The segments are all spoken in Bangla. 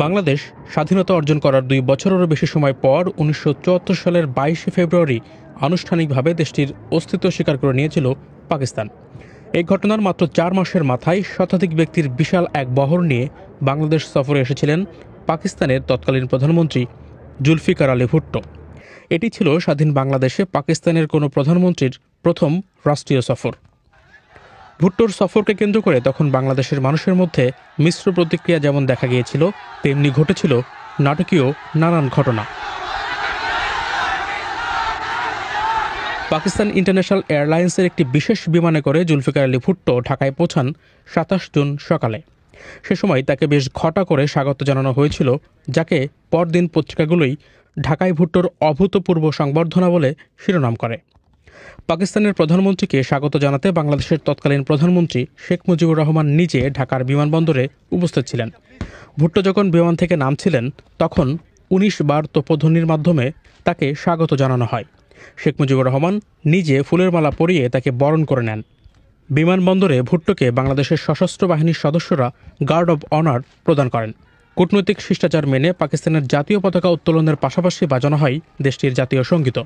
বাংলাদেশ স্বাধীনতা অর্জন করার ২ বছরেরও বেশি সময় পর ১৯৭৪ সালের ২২শে ফেব্রুয়ারি আনুষ্ঠানিকভাবে দেশটির অস্তিত্ব স্বীকার করে নিয়েছিল পাকিস্তান। এই ঘটনার মাত্র ৪ মাসের মাথায় শতাধিক ব্যক্তির বিশাল এক বহর নিয়ে বাংলাদেশ সফরে এসেছিলেন পাকিস্তানের তৎকালীন প্রধানমন্ত্রী জুলফিকার আলী ভুট্টো। এটি ছিল স্বাধীন বাংলাদেশে পাকিস্তানের কোনো প্রধানমন্ত্রীর প্রথম রাষ্ট্রীয় সফর। ভুট্টোর সফরকে কেন্দ্র করে তখন বাংলাদেশের মানুষের মধ্যে মিশ্র প্রতিক্রিয়া যেমন দেখা গিয়েছিল, তেমনি ঘটেছিল নাটকীয় নানান ঘটনা। পাকিস্তান ইন্টারন্যাশনাল এয়ারলাইন্সের একটি বিশেষ বিমানে করে জুলফিকার আলী ভুট্টো ঢাকায় পৌঁছান ২৭ জুন সকালে। সে সময় তাকে বেশ ঘটা করে স্বাগত জানানো হয়েছিল, যাকে পরদিন পত্রিকাগুলোই ঢাকায় ভুট্টোর অভূতপূর্ব সংবর্ধনা বলে শিরোনাম করে। পাকিস্তানের প্রধানমন্ত্রীকে স্বাগত জানাতে বাংলাদেশের তৎকালীন প্রধানমন্ত্রী শেখ মুজিবুর রহমান নিজে ঢাকার বিমানবন্দরে উপস্থিত ছিলেন। ভুট্টো যখন বিমান থেকে নামছিলেন তখন ১৯ বার তোপধ্বনির মাধ্যমে তাকে স্বাগত জানানো হয়। শেখ মুজিবুর রহমান নিজে ফুলের মালা পরিয়ে তাকে বরণ করে নেন। বিমানবন্দরে ভুট্টোকে বাংলাদেশের সশস্ত্র বাহিনীর সদস্যরা গার্ড অব অনার প্রদান করেন। কূটনৈতিক শিষ্টাচার মেনে পাকিস্তানের জাতীয় পতাকা উত্তোলনের পাশাপাশি বাজানো হয় দেশটির জাতীয় সঙ্গীত।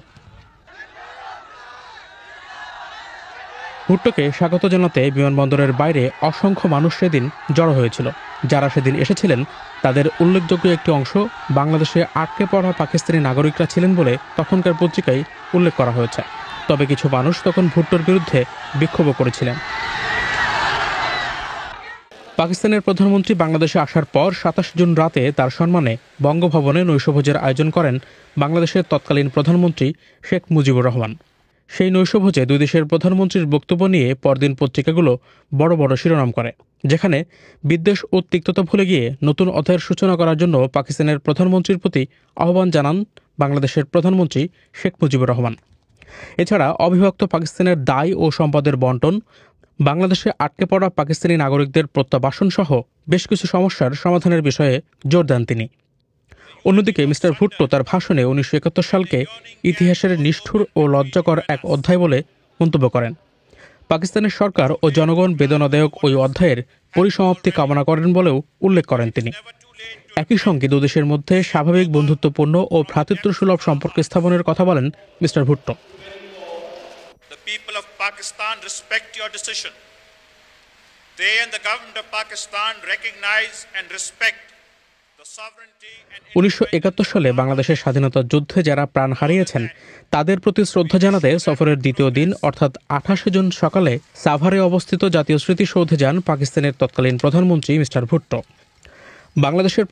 ভুট্টোকে স্বাগত জানাতে বিমানবন্দরের বাইরে অসংখ্য মানুষ সেদিন জড়ো হয়েছিল। যারা সেদিন এসেছিলেন তাদের উল্লেখযোগ্য একটি অংশ বাংলাদেশে আটকে পড়া পাকিস্তানি নাগরিকরা ছিলেন বলে তখনকার পত্রিকায় উল্লেখ করা হয়েছে। তবে কিছু মানুষ তখন ভুট্টোর বিরুদ্ধে বিক্ষোভ করেছিলেন। পাকিস্তানের প্রধানমন্ত্রী বাংলাদেশে আসার পর ২৭ জুন রাতে তার সম্মানে বঙ্গভবনে নৈশভোজের আয়োজন করেন বাংলাদেশের তৎকালীন প্রধানমন্ত্রী শেখ মুজিবুর রহমান। সেই নৈশভোজে দুই দেশের প্রধানমন্ত্রীর বক্তব্য নিয়ে পরদিন পত্রিকাগুলো বড় বড় শিরোনাম করে, যেখানে বিদ্বেষ ও তিক্ততা ভুলে গিয়ে নতুন অধ্যায়ের সূচনা করার জন্য পাকিস্তানের প্রধানমন্ত্রীর প্রতি আহ্বান জানান বাংলাদেশের প্রধানমন্ত্রী শেখ মুজিবুর রহমান। এছাড়া অবিভক্ত পাকিস্তানের দায় ও সম্পদের বণ্টন, বাংলাদেশে আটকে পড়া পাকিস্তানি নাগরিকদের প্রত্যাবাসন সহ বেশ কিছু সমস্যার সমাধানের বিষয়ে জোর দেন তিনি। অন্যদিকে মিস্টার ভুট্টো তার ভাষণে ১৯৭১ সালকে ইতিহাসের নিষ্ঠুর ও লজ্জাকর এক অধ্যায় বলে মন্তব্য করেন। পাকিস্তানের সরকার ও জনগণ বেদনাদায়ক ওই অধ্যায়ের পরিসমাপ্তি কামনা করেন বলেও উল্লেখ করেন তিনি। একই সঙ্গে দুদেশের মধ্যে স্বাভাবিক বন্ধুত্বপূর্ণ ও ভ্রাতৃত্বসুলভ সম্পর্ক স্থাপনের কথা বলেন mister Bhutto. The people of Pakistan respect your decision. They and the government of Pakistan recognize and respect ১৯৭১ সালে বাংলাদেশের স্বাধীনতা যুদ্ধে যারা প্রাণ হারিয়েছেন তাদের প্রতি শ্রদ্ধা জানাতে সফরের দ্বিতীয় দিন অর্থাৎ ২৮ জুন সকালে সাভারে অবস্থিত জাতীয় স্মৃতিসৌধে যান পাকিস্তানের তৎকালীন প্রধানমন্ত্রী মিস্টার ভুট্টো। বাংলাদেশের